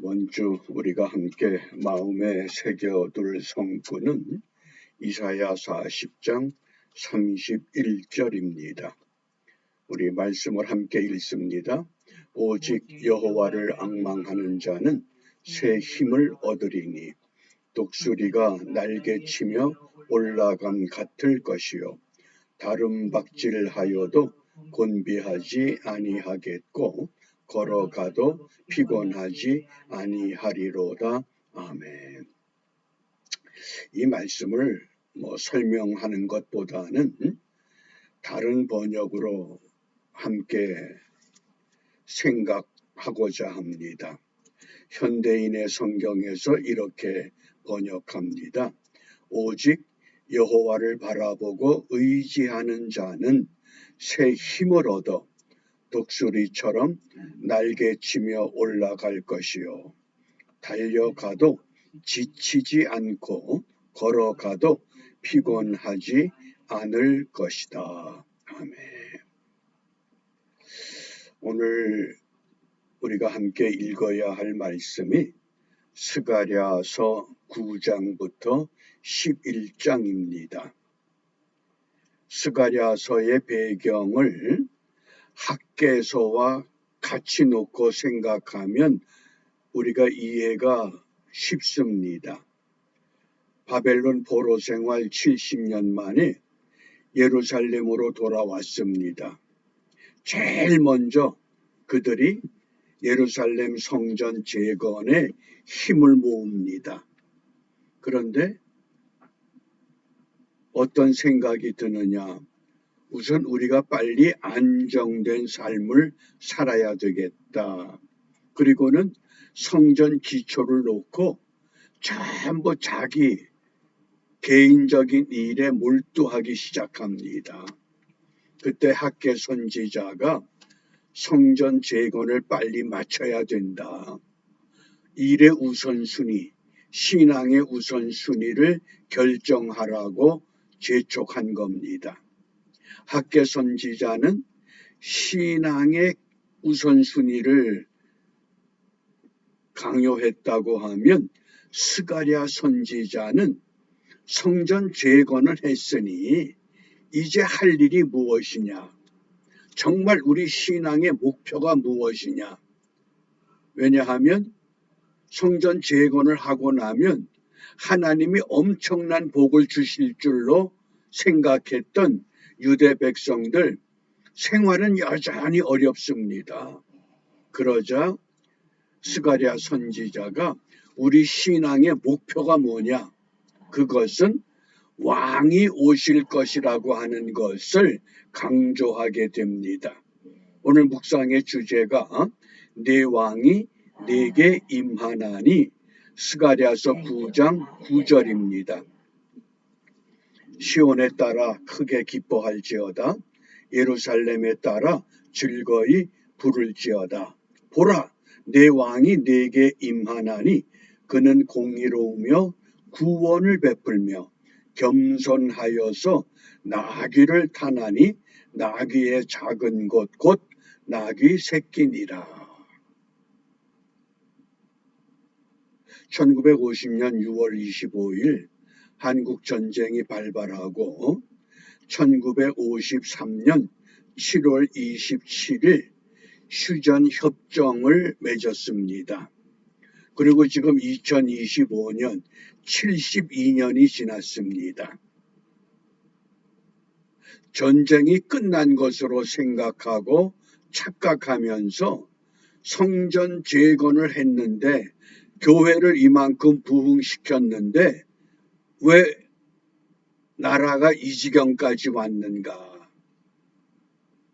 이번 주 우리가 함께 마음에 새겨둘 성구는 이사야 40장 31절입니다. 우리 말씀을 함께 읽습니다. 오직 여호와를 앙망하는 자는 새 힘을 얻으리니 독수리가 날개치며 올라감 같을 것이요 다름박질하여도 곤비하지 아니하겠고 걸어가도 피곤하지 아니하리로다. 아멘. 이 말씀을 설명하는 것보다는 다른 번역으로 함께 생각하고자 합니다. 현대인의 성경에서 이렇게 번역합니다. 오직 여호와를 바라보고 의지하는 자는 새 힘을 얻어 독수리처럼 날개치며 올라갈 것이요 달려가도 지치지 않고 걸어가도 피곤하지 않을 것이다. 아멘. 오늘 우리가 함께 읽어야 할 말씀이 스가랴서 9장부터 11장입니다. 스가랴서의 배경을 학개서와 같이 놓고 생각하면 우리가 이해가 쉽습니다. 바벨론 포로 생활 70년 만에 예루살렘으로 돌아왔습니다. 제일 먼저 그들이 예루살렘 성전 재건에 힘을 모읍니다. 그런데 어떤 생각이 드느냐? 우선 우리가 빨리 안정된 삶을 살아야 되겠다. 그리고는 성전 기초를 놓고 전부 자기 개인적인 일에 몰두하기 시작합니다. 그때 학개 선지자가 성전 재건을 빨리 마쳐야 된다. 일의 우선순위, 신앙의 우선순위를 결정하라고 재촉한 겁니다. 학개 선지자는 신앙의 우선순위를 강요했다고 하면 스가랴 선지자는 성전 재건을 했으니 이제 할 일이 무엇이냐? 정말 우리 신앙의 목표가 무엇이냐? 왜냐하면 성전 재건을 하고 나면 하나님이 엄청난 복을 주실 줄로 생각했던 유대 백성들 생활은 여전히 어렵습니다. 그러자 스가랴 선지자가 우리 신앙의 목표가 뭐냐? 그것은 왕이 오실 것이라고 하는 것을 강조하게 됩니다. 오늘 묵상의 주제가 내 왕이 내게 임하나니 스가랴서 9장 9절입니다. 시온에 따라 크게 기뻐할지어다. 예루살렘에 따라 즐거이 부를지어다. 보라, 내 왕이 내게 임하나니 그는 공의로우며 구원을 베풀며 겸손하여서 나귀를 타나니 나귀의 작은 것 곧 나귀 새끼니라. 1950년 6월 25일 한국 전쟁이 발발하고 1953년 7월 27일 휴전 협정을 맺었습니다. 그리고 지금 2025년 72년이 지났습니다. 전쟁이 끝난 것으로 생각하고 착각하면서 성전 재건을 했는데 교회를 이만큼 부흥시켰는데 왜 나라가 이 지경까지 왔는가?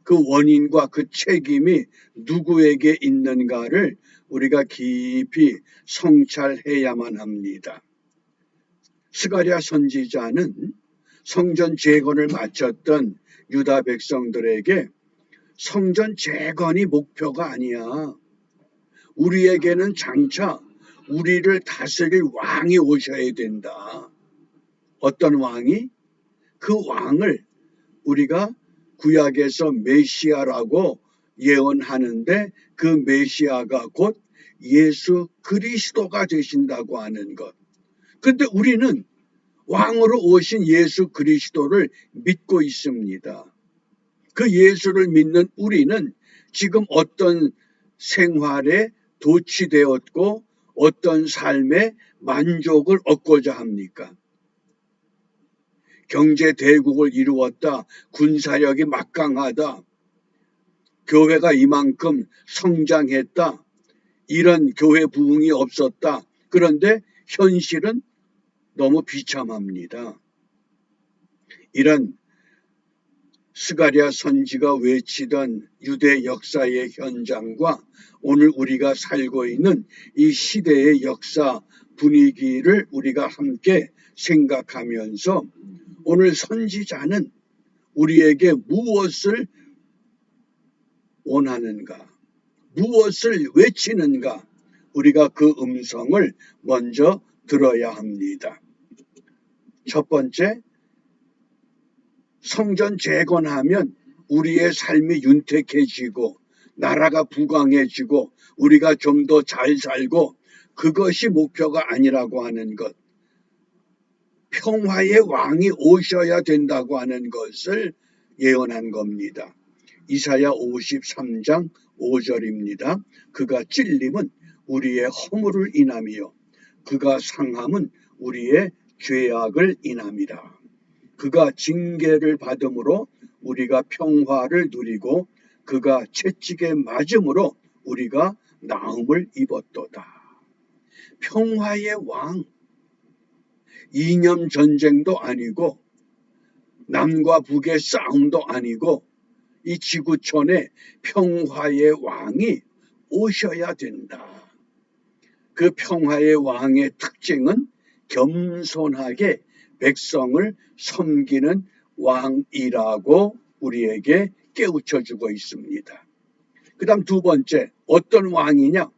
그 원인과 그 책임이 누구에게 있는가를 우리가 깊이 성찰해야만 합니다. 스가랴 선지자는 성전 재건을 마쳤던 유다 백성들에게 성전 재건이 목표가 아니야. 우리에게는 장차 우리를 다스릴 왕이 오셔야 된다. 어떤 왕이? 그 왕을 우리가 구약에서 메시아라고 예언하는데 그 메시아가 곧 예수 그리스도가 되신다고 하는 것. 그런데 우리는 왕으로 오신 예수 그리스도를 믿고 있습니다. 그 예수를 믿는 우리는 지금 어떤 생활에 도취되었고 어떤 삶에 만족을 얻고자 합니까? 경제 대국을 이루었다. 군사력이 막강하다. 교회가 이만큼 성장했다. 이런 교회 부흥이 없었다. 그런데 현실은 너무 비참합니다. 이런 스가랴 선지가 외치던 유대 역사의 현장과 오늘 우리가 살고 있는 이 시대의 역사 분위기를 우리가 함께 생각하면서 오늘 선지자는 우리에게 무엇을 원하는가, 무엇을 외치는가, 우리가 그 음성을 먼저 들어야 합니다. 첫 번째, 성전 재건하면 우리의 삶이 윤택해지고 나라가 부강해지고 우리가 좀 더 잘 살고 그것이 목표가 아니라고 하는 것. 평화의 왕이 오셔야 된다고 하는 것을 예언한 겁니다. 이사야 53장 5절입니다. 그가 찔림은 우리의 허물을 인함이요 그가 상함은 우리의 죄악을 인함이라. 그가 징계를 받음으로 우리가 평화를 누리고 그가 채찍에 맞음으로 우리가 나음을 입었도다. 평화의 왕, 이념 전쟁도 아니고 남과 북의 싸움도 아니고 이 지구촌에 평화의 왕이 오셔야 된다. 그 평화의 왕의 특징은 겸손하게 백성을 섬기는 왕이라고 우리에게 깨우쳐주고 있습니다. 그 다음 두 번째, 어떤 왕이냐?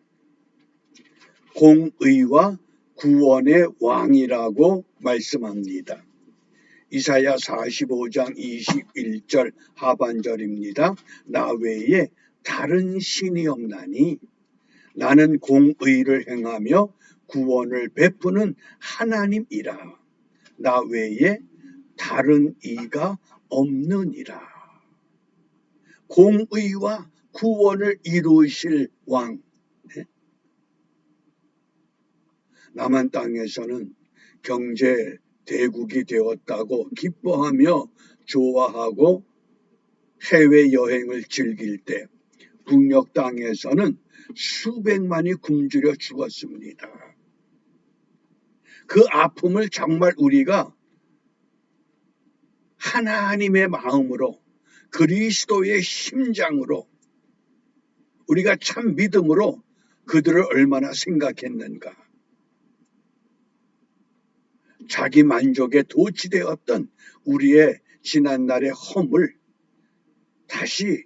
공의와 구원의 왕이라고 말씀합니다. 이사야 45장 21절 하반절입니다. 나 외에 다른 신이 없나니 나는 공의를 행하며 구원을 베푸는 하나님이라. 나 외에 다른 이가 없느니라. 공의와 구원을 이루실 왕. 남한 땅에서는 경제 대국이 되었다고 기뻐하며 좋아하고 해외여행을 즐길 때 북녘 땅에서는 수백만이 굶주려 죽었습니다. 그 아픔을 정말 우리가 하나님의 마음으로 그리스도의 심장으로 우리가 참 믿음으로 그들을 얼마나 생각했는가. 자기 만족에 도취되었던 우리의 지난날의 허물 다시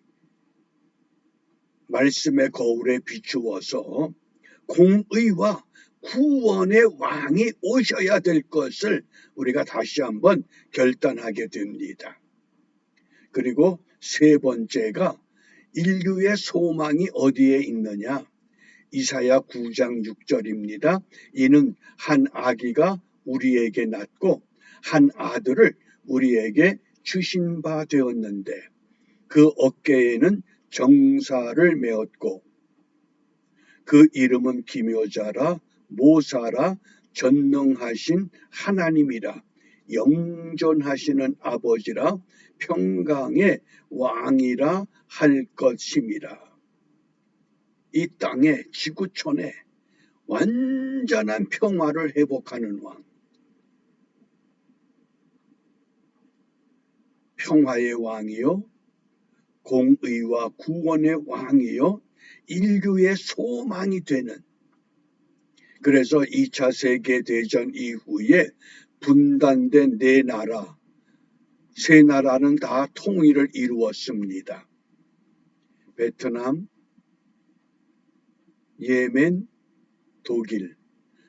말씀의 거울에 비추어서 공의와 구원의 왕이 오셔야 될 것을 우리가 다시 한번 결단하게 됩니다. 그리고 세 번째가 인류의 소망이 어디에 있느냐? 이사야 9장 6절입니다. 이는 한 아기가 우리에게 낳고 한 아들을 우리에게 주신 바 되었는데 그 어깨에는 정사를 메었고 그 이름은 기묘자라 모사라 전능하신 하나님이라 영존하시는 아버지라 평강의 왕이라 할 것임이라. 이 땅에 지구촌에 완전한 평화를 회복하는 왕, 평화의 왕이요 공의와 구원의 왕이요 인류의 소망이 되는. 그래서 2차 세계대전 이후에 분단된 네 나라, 세 나라는 다 통일을 이루었습니다. 베트남, 예멘, 독일.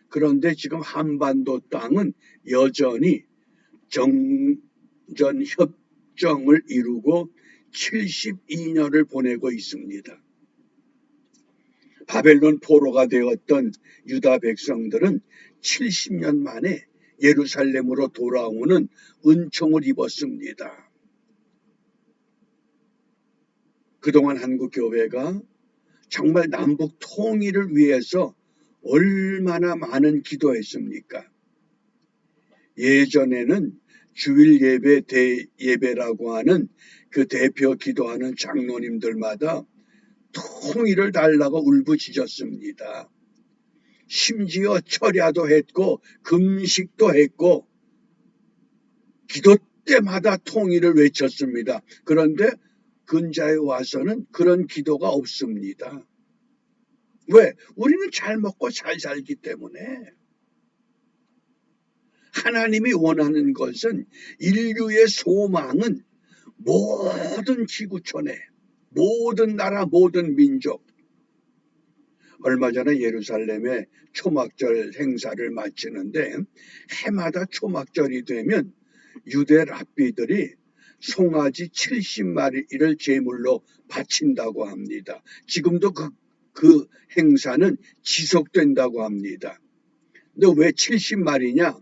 그런데 지금 한반도 땅은 여전히 정전협정을 이루고 72년을 보내고 있습니다. 바벨론 포로가 되었던 유다 백성들은 70년 만에 예루살렘으로 돌아오는 은총을 입었습니다. 그동안 한국 교회가 정말 남북 통일을 위해서 얼마나 많은 기도했습니까? 예전에는 주일 예배 대예배라고 하는 그 대표 기도하는 장로님들마다 통일을 달라고 울부짖었습니다. 심지어 철야도 했고 금식도 했고 기도 때마다 통일을 외쳤습니다. 그런데 근자에 와서는 그런 기도가 없습니다. 왜? 우리는 잘 먹고 잘 살기 때문에. 하나님이 원하는 것은 인류의 소망은 모든 지구촌에 모든 나라 모든 민족. 얼마 전에 예루살렘에 초막절 행사를 마치는데 해마다 초막절이 되면 유대 랍비들이 송아지 70마리를 제물로 바친다고 합니다. 지금도 그 행사는 지속된다고 합니다. 근데 왜 70마리냐?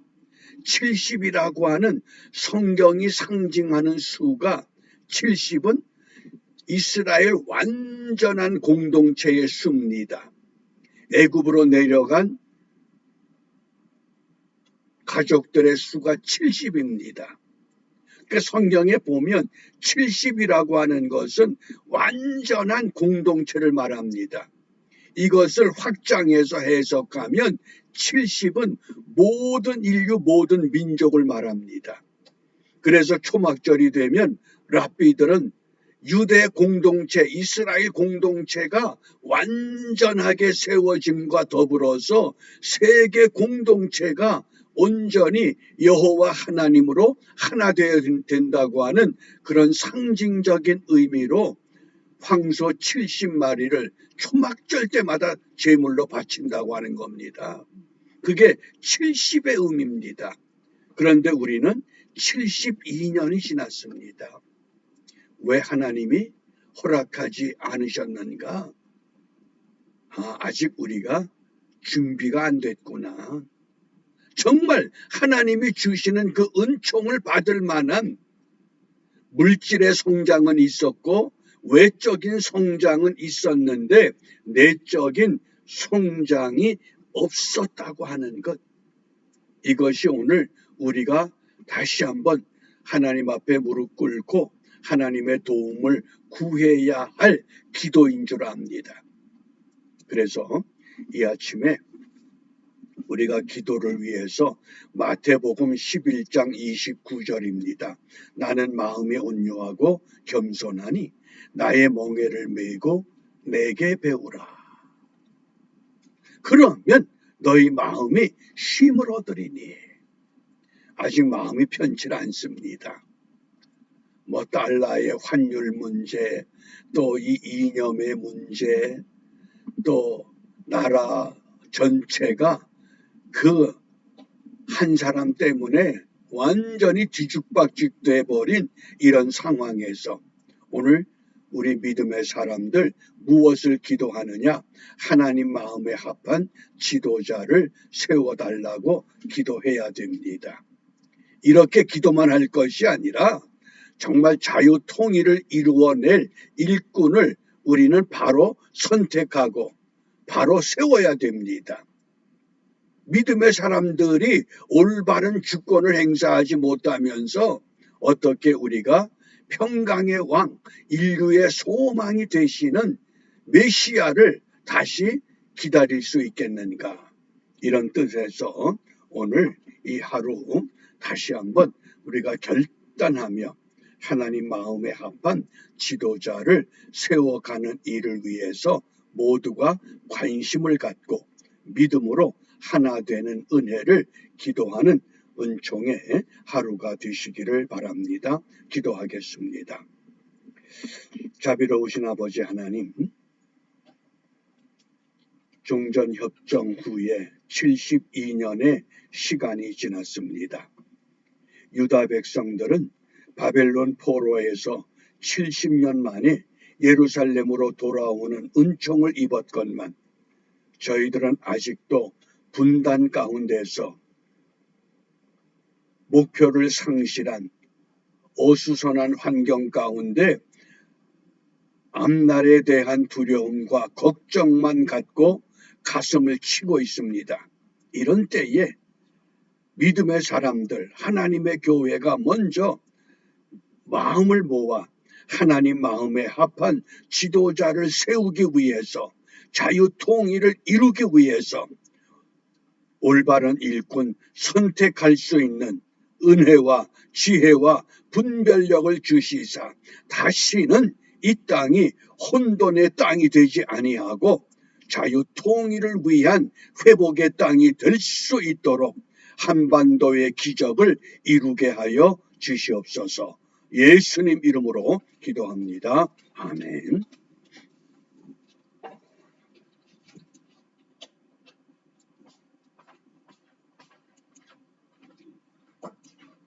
70이라고 하는 성경이 상징하는 수가 70은 이스라엘 완전한 공동체의 수입니다. 애굽으로 내려간 가족들의 수가 70입니다. 그 성경에 보면 70이라고 하는 것은 완전한 공동체를 말합니다. 이것을 확장해서 해석하면 70은 모든 인류 모든 민족을 말합니다. 그래서 초막절이 되면 랍비들은 유대 공동체 이스라엘 공동체가 완전하게 세워짐과 더불어서 세계 공동체가 온전히 여호와 하나님으로 하나 되어야 된다고 하는 그런 상징적인 의미로 황소 70마리를 초막절 때마다 제물로 바친다고 하는 겁니다. 그게 70의 의미입니다. 그런데 우리는 72년이 지났습니다. 왜 하나님이 허락하지 않으셨는가? 아직 우리가 준비가 안 됐구나. 정말 하나님이 주시는 그 은총을 받을 만한 물질의 성장은 있었고 외적인 성장은 있었는데 내적인 성장이 없었다고 하는 것. 이것이 오늘 우리가 다시 한번 하나님 앞에 무릎 꿇고 하나님의 도움을 구해야 할 기도인 줄 압니다. 그래서 이 아침에 우리가 기도를 위해서 마태복음 11장 29절입니다. 나는 마음이 온유하고 겸손하니 나의 멍에를 메고 내게 배우라. 그러면 너희 마음이 쉼을 얻으리니. 아직 마음이 편치 않습니다. 달러의 환율 문제, 또 이 이념의 문제, 또 나라 전체가 그 한 사람 때문에 완전히 뒤죽박죽돼 버린 이런 상황에서 오늘 우리 믿음의 사람들 무엇을 기도하느냐? 하나님 마음에 합한 지도자를 세워달라고 기도해야 됩니다. 이렇게 기도만 할 것이 아니라 정말 자유 통일을 이루어낼 일꾼을 우리는 바로 선택하고 바로 세워야 됩니다. 믿음의 사람들이 올바른 주권을 행사하지 못하면서 어떻게 우리가 평강의 왕, 인류의 소망이 되시는 메시아를 다시 기다릴 수 있겠는가? 이런 뜻에서 오늘 이 하루 다시 한번 우리가 결단하며 하나님 마음에 합한 지도자를 세워가는 일을 위해서 모두가 관심을 갖고 믿음으로 하나 되는 은혜를 기도하는 은총의 하루가 되시기를 바랍니다. 기도하겠습니다. 자비로우신 아버지 하나님, 종전협정 후에 72년의 시간이 지났습니다. 유다 백성들은 바벨론 포로에서 70년 만에 예루살렘으로 돌아오는 은총을 입었건만 저희들은 아직도 분단 가운데서 목표를 상실한 어수선한 환경 가운데 앞날에 대한 두려움과 걱정만 갖고 가슴을 치고 있습니다. 이런 때에 믿음의 사람들, 하나님의 교회가 먼저 마음을 모아 하나님 마음에 합한 지도자를 세우기 위해서, 자유 통일을 이루기 위해서 올바른 일꾼 선택할 수 있는 은혜와 지혜와 분별력을 주시사 다시는 이 땅이 혼돈의 땅이 되지 아니하고 자유 통일을 위한 회복의 땅이 될 수 있도록 한반도의 기적을 이루게 하여 주시옵소서. 예수님 이름으로 기도합니다. 아멘.